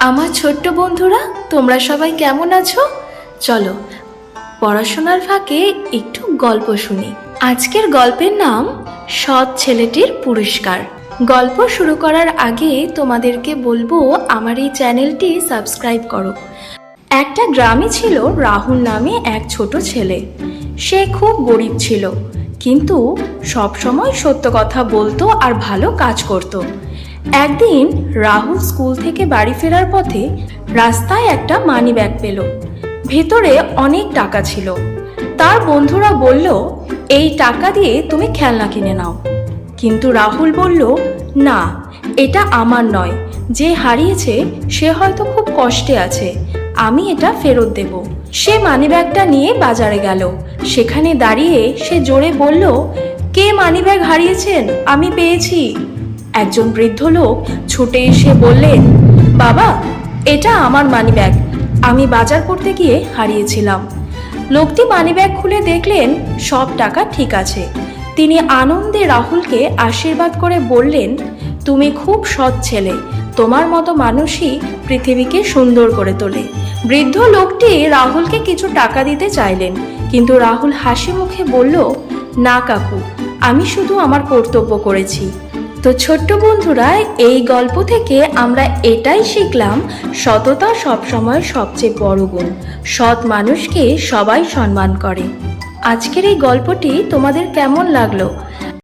আমার ছোট্ট বন্ধুরা, তোমরা সবাই কেমন আছো? চলো পড়াশোনার ফাঁকে একটু গল্প শুনি। আজকের গল্পের নাম সৎ ছেলেটির পুরস্কার। গল্প শুরু করার আগে তোমাদেরকে বলবো আমার এই চ্যানেলটি সাবস্ক্রাইব করো। একটা গ্রামে ছিল রাহুল নামে এক ছোট ছেলে। সে খুব গরিব ছিল, কিন্তু সব সময় সত্য কথা বলতো আর ভালো কাজ করত। একদিন রাহুল স্কুল থেকে বাড়ি ফেরার পথে রাস্তায় একটা মানি ব্যাগ পেল। ভেতরে অনেক টাকা ছিল। তার বন্ধুরা বলল, এই টাকা দিয়ে তুমি খেলনা কিনে নাও। কিন্তু রাহুল বলল, না, এটা আমার নয়। যে হারিয়েছে সে হয়তো খুব কষ্টে আছে, আমি এটা ফেরত দেব। সে মানিব্যাগটা নিয়ে বাজারে গেল। সেখানে দাঁড়িয়ে সে জোরে বলল, কে মানিব্যাগ হারিয়েছেন? আমি পেয়েছি। একজন বৃদ্ধ লোক ছুটে এসে বললেন, বাবা, এটা আমার মানিব্যাগ, আমি বাজার করতে গিয়ে হারিয়েছিলাম। লোকটি মানিব্যাগ খুলে দেখলেন সব টাকা ঠিক আছে। তিনি আনন্দে রাহুলকে আশীর্বাদ করে বললেন, তুমি খুব সৎ ছেলে, তোমার মতো মানুষই পৃথিবীকে সুন্দর করে তোলে। বৃদ্ধ লোকটি রাহুলকে কিছু টাকা দিতে চাইলেন, কিন্তু রাহুল হাসি মুখে বলল, না কাকু, আমি শুধু আমার কর্তব্য করেছি। তো ছোট্ট বন্ধুরা, এই গল্প থেকে আমরা এটাই শিখলাম, সততা সবসময় সবচেয়ে বড় গুণ। সৎ মানুষকে সবাই সম্মান করে। আজকের এই গল্পটি তোমাদের কেমন লাগলো